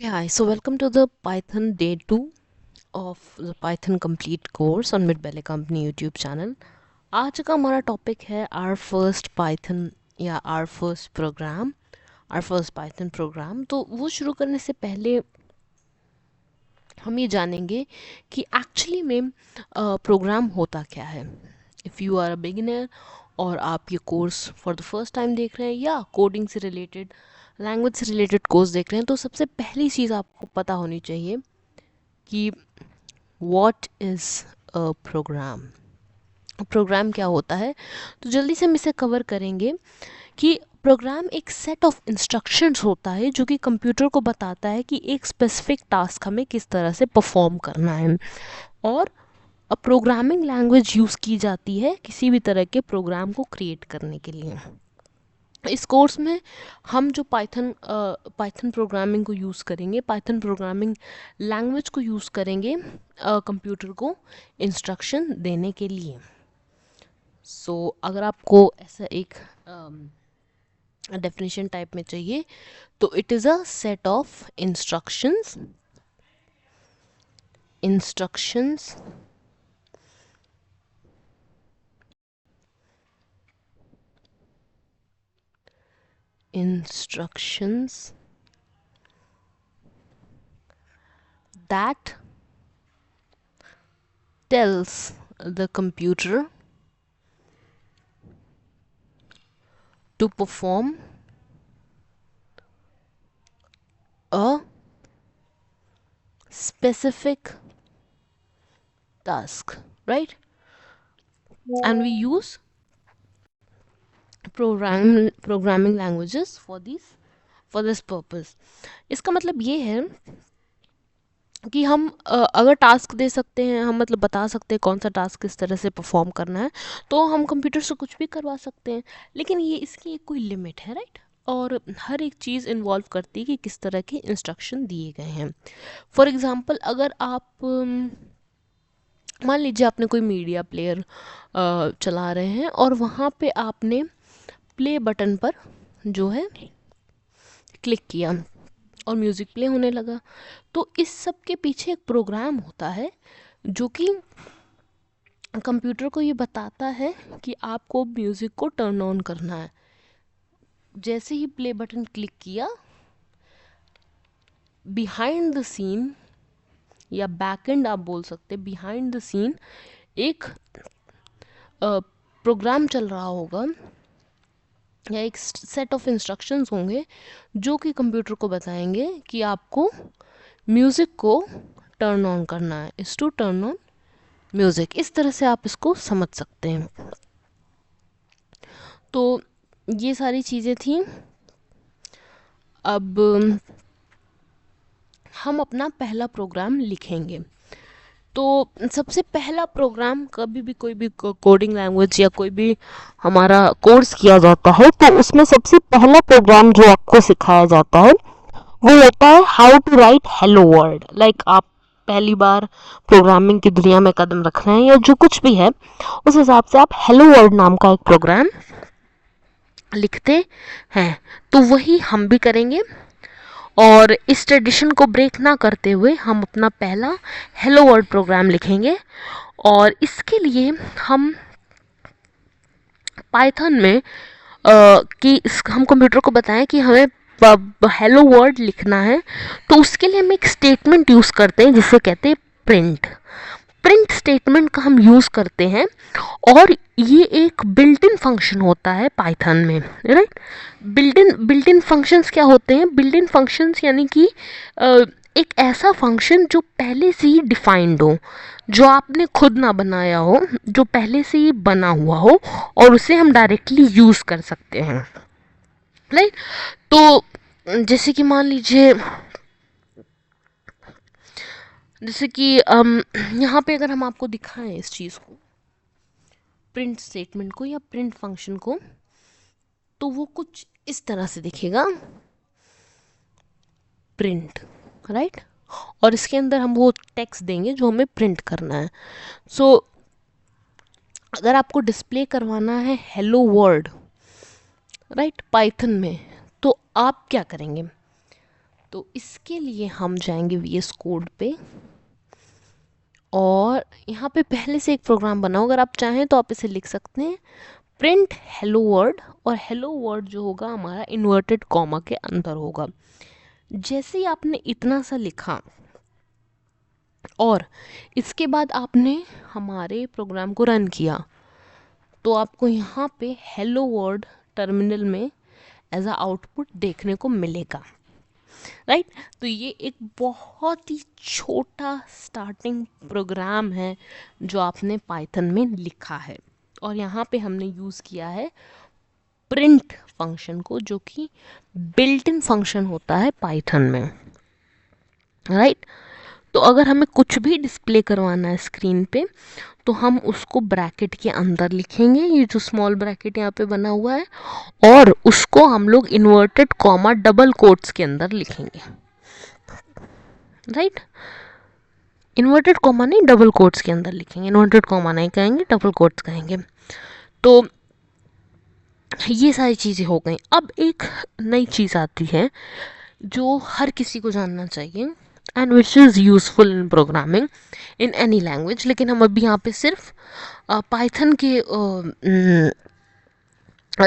Okay, hi. So welcome to the Python day 2 of the Python complete course on Mid Ballet Company YouTube channel. आज का हमारा topic है our first Python या our first program, our first Python program. तो वो शुरू करने से पहले हम ये जानेंगे कि एक्चुअली में प्रोग्राम होता क्या है. If you are a beginner और आप ये course for the first time देख रहे हैं या कोडिंग से रिलेटेड लैंग्वेज से रिलेटेड कोर्स देख रहे हैं, तो सबसे पहली चीज़ आपको पता होनी चाहिए कि what is a program. Program क्या होता है. तो जल्दी से हम इसे कवर करेंगे कि प्रोग्राम एक सेट ऑफ इंस्ट्रक्शंस होता है जो कि कंप्यूटर को बताता है कि एक स्पेसिफिक टास्क हमें किस तरह से परफॉर्म करना है. और प्रोग्रामिंग लैंग्वेज यूज़ की जाती है किसी भी तरह के प्रोग्राम को क्रिएट करने के लिए. इस कोर्स में हम जो पाइथन प्रोग्रामिंग को यूज़ करेंगे, पाइथन प्रोग्रामिंग लैंग्वेज को यूज़ करेंगे कंप्यूटर को इंस्ट्रक्शन देने के लिए. सो अगर आपको ऐसा एक डेफिनेशन टाइप में चाहिए तो it is a set of instructions instructions that tells the computer to perform a specific task, right? And we use programming languages for this purpose. इसका मतलब ये है कि हम अगर टास्क दे सकते हैं, हम मतलब बता सकते हैं कौन सा टास्क किस तरह से परफॉर्म करना है, तो हम कंप्यूटर से कुछ भी करवा सकते हैं. लेकिन ये इसकी एक कोई लिमिट है, राइट? और हर एक चीज़ इन्वॉल्व करती है कि किस तरह के इंस्ट्रक्शन दिए गए हैं. फॉर एग्ज़ाम्पल, अगर आप मान लीजिए आपने कोई मीडिया प्लेयर चला रहे हैं और वहाँ पे आपने प्ले बटन पर जो है क्लिक किया और म्यूज़िक प्ले होने लगा. तो इस सब के पीछे एक प्रोग्राम होता है जो कि कंप्यूटर को ये बताता है कि आपको म्यूज़िक को टर्न ऑन करना है. जैसे ही प्ले बटन क्लिक किया, बिहाइंड द सीन या बैक एंड आप बोल सकते हैं, बिहाइंड द सीन एक प्रोग्राम चल रहा होगा या एक सेट ऑफ इंस्ट्रक्शंस होंगे जो कि कंप्यूटर को बताएंगे कि आपको म्यूज़िक को टर्न ऑन करना है. Is to turn on music. इस तरह से आप इसको समझ सकते हैं. तो ये सारी चीज़ें थी. अब हम अपना पहला प्रोग्राम लिखेंगे. तो सबसे पहला प्रोग्राम कभी भी कोई भी कोडिंग लैंग्वेज या कोई भी हमारा कोर्स किया जाता है तो उसमें सबसे पहला प्रोग्राम जो आपको सिखाया जाता है वो होता है how to write hello world. Like आप पहली बार प्रोग्रामिंग की दुनिया में कदम रख रहे हैं या जो कुछ भी है, उस हिसाब से आप हेलो वर्ल्ड नाम का एक प्रोग्राम लिखते हैं. तो वही हम भी करेंगे और इस ट्रेडिशन को ब्रेक ना करते हुए हम अपना पहला हेलो वर्ल्ड प्रोग्राम लिखेंगे. और इसके लिए हम पाइथन में हम कंप्यूटर को बताएं कि हमें हेलो वर्ल्ड लिखना है. तो उसके लिए हम एक स्टेटमेंट यूज़ करते हैं जिसे कहते हैं प्रिंट. प्रिंट स्टेटमेंट का हम यूज़ करते हैं और ये एक बिल्ट इन फंक्शन होता है पाइथन में, राइट? बिल्ट इन फंक्शंस क्या होते हैं? बिल्ट इन फंक्शंस यानी कि एक ऐसा फंक्शन जो पहले से ही डिफाइंड हो, जो आपने खुद ना बनाया हो, जो पहले से ही बना हुआ हो और उसे हम डायरेक्टली यूज़ कर सकते हैं, राइट? तो जैसे कि मान लीजिए, जैसे कि यहाँ पे अगर हम आपको दिखाएं इस चीज़ को, प्रिंट स्टेटमेंट को या प्रिंट फंक्शन को, तो वो कुछ इस तरह से दिखेगा, प्रिंट, राइट? और इसके अंदर हम वो टेक्स्ट देंगे जो हमें प्रिंट करना है. सो अगर आपको डिस्प्ले करवाना है हेलो वर्ल्ड, राइट, पाइथन में, तो आप क्या करेंगे? तो इसके लिए हम जाएंगे VS कोड पे, और यहाँ पे पहले से एक प्रोग्राम बना हो, अगर आप चाहें तो आप इसे लिख सकते हैं प्रिंट हेलो वर्ड, और हेलो वर्ड जो होगा हमारा इन्वर्टेड कॉमा के अंदर होगा। जैसे ही आपने इतना सा लिखा और इसके बाद आपने हमारे प्रोग्राम को रन किया, तो आपको यहाँ पे हेलो वर्ड टर्मिनल में एज अ आउटपुट देखने को मिलेगा, राइट। तो ये एक बहुत ही छोटा स्टार्टिंग प्रोग्राम है जो आपने पाइथन में लिखा है, और यहाँ पे हमने यूज़ किया है प्रिंट फंक्शन को, जो कि बिल्ट इन फंक्शन होता है पाइथन में, राइट। तो अगर हमें कुछ भी डिस्प्ले करवाना है स्क्रीन पे, तो हम उसको ब्रैकेट के अंदर लिखेंगे, ये जो स्मॉल ब्रैकेट यहाँ पे बना हुआ है, और उसको हम लोग इन्वर्टेड कॉमा डबल कोट्स के अंदर लिखेंगे, राइट। इन्वर्टेड कॉमा नहीं, डबल कोट्स के अंदर लिखेंगे, इन्वर्टेड कॉमा नहीं कहेंगे, डबल कोट्स कहेंगे। तो ये सारी चीज़ें हो गई। अब एक नई चीज़ आती है जो हर किसी को जानना चाहिए, and which is useful in programming in any language, लेकिन हम अभी यहाँ पे सिर्फ पाइथन के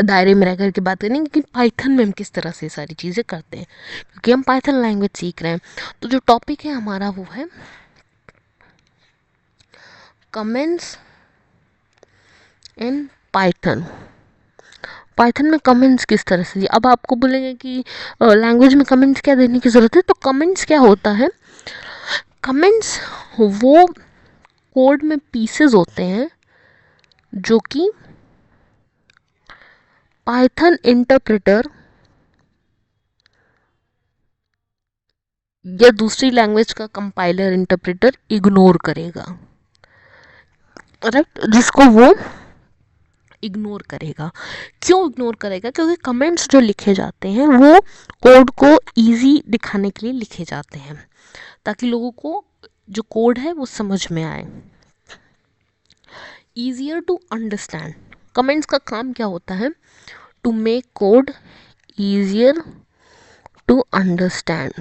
दायरे में रह करके बात करेंगे कि पाइथन में हम किस तरह से सारी चीज़ें करते हैं, क्योंकि हम पाइथन लैंग्वेज सीख रहे हैं। तो जो टॉपिक है हमारा वो है कमेंट्स इन पाइथन। पाइथन में कमेंट्स किस तरह से, अब आपको बोलेंगे कि लैंग्वेज में कमेंट्स क्या देने की ज़रूरत है, तो कमेंट्स क्या होता है, कमेंट्स वो कोड में पीसेस होते हैं जो कि पाइथन इंटरप्रेटर या दूसरी लैंग्वेज का कंपाइलर इंटरप्रेटर इग्नोर करेगा, राइट, जिसको वो इग्नोर करेगा। क्यों इग्नोर करेगा? क्योंकि कमेंट्स जो लिखे जाते हैं वो कोड को इजी दिखाने के लिए लिखे जाते हैं, ताकि लोगों को जो कोड है वो समझ में आए, ईजियर टू अंडरस्टैंड। कमेंट्स का काम क्या होता है? To make code easier to understand,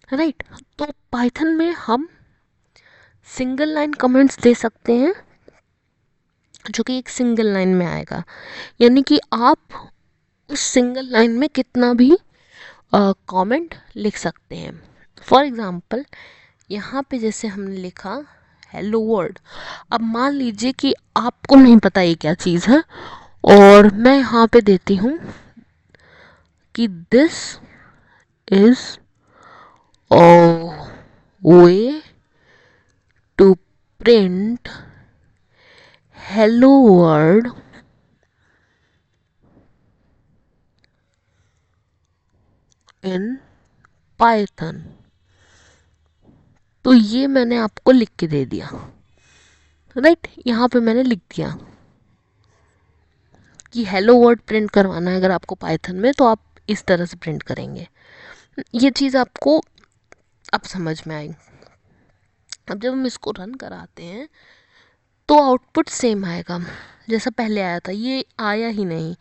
right. तो पाइथन में हम सिंगल लाइन कमेंट्स दे सकते हैं, जो कि एक सिंगल लाइन में आएगा, यानी कि आप उस सिंगल लाइन में कितना भी कमेंट लिख सकते हैं। फॉर एग्जांपल यहाँ पे जैसे हमने लिखा हेलो वर्ल्ड, अब मान लीजिए कि आपको नहीं पता ये क्या चीज़ है, और मैं यहाँ पे देती हूँ कि this is a way to print hello world in Python. तो ये मैंने आपको लिख के दे दिया, राइट। यहाँ पे मैंने लिख दिया कि हेलो वर्ड प्रिंट करवाना है अगर आपको पाइथन में, तो आप इस तरह से प्रिंट करेंगे। ये चीज़ आपको अब समझ में आई। अब जब हम इसको रन कराते हैं तो आउटपुट सेम आएगा जैसा पहले आया था, ये आया ही नहीं,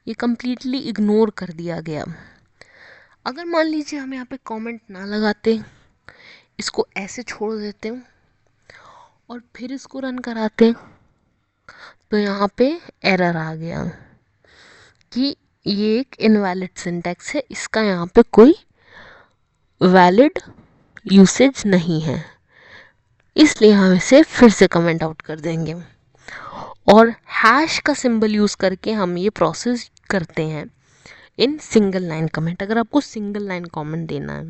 ये कम्प्लीटली इग्नोर कर दिया गया। अगर मान लीजिए हम यहाँ पे कमेंट ना लगाते, इसको ऐसे छोड़ देते और फिर इसको रन कराते, तो यहाँ पे एरर आ गया कि ये एक इनवैलिड सिंटैक्स है, इसका यहाँ पे कोई वैलिड यूसेज नहीं है, इसलिए हम इसे फिर से कमेंट आउट कर देंगे। और हैश का सिंबल यूज़ करके हम ये प्रोसेस करते हैं इन सिंगल लाइन कमेंट, अगर आपको सिंगल लाइन कमेंट देना है,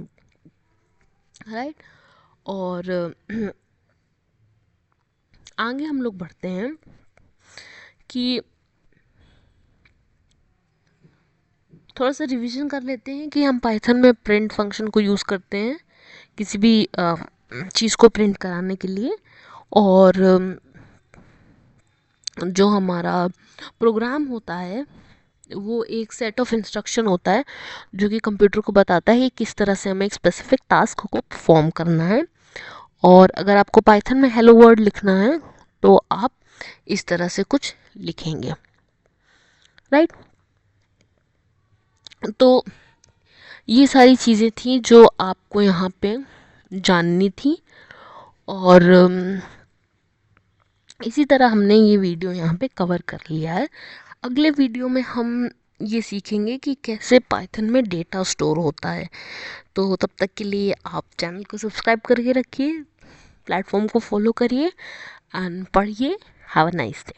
राइट। और आगे हम लोग बढ़ते हैं कि थोड़ा सा रिवीजन कर लेते हैं कि हम पाइथन में प्रिंट फंक्शन को यूज़ करते हैं किसी भी चीज़ को प्रिंट कराने के लिए, और जो हमारा प्रोग्राम होता है वो एक सेट ऑफ इंस्ट्रक्शन होता है जो कि कंप्यूटर को बताता है कि किस तरह से हमें एक स्पेसिफिक टास्क को परफॉर्म करना है। और अगर आपको पाइथन में हेलो वर्ड लिखना है तो आप इस तरह से कुछ लिखेंगे, राइट। तो ये सारी चीज़ें थी जो आपको यहाँ पे जाननी थी। और इसी तरह हमने ये वीडियो यहाँ पे कवर कर लिया है। अगले वीडियो में हम ये सीखेंगे कि कैसे पाइथन में डेटा स्टोर होता है। तो तब तक के लिए आप चैनल को सब्सक्राइब करके रखिए, प्लेटफॉर्म को फॉलो करिए एंड पढ़िए। Have a nice day.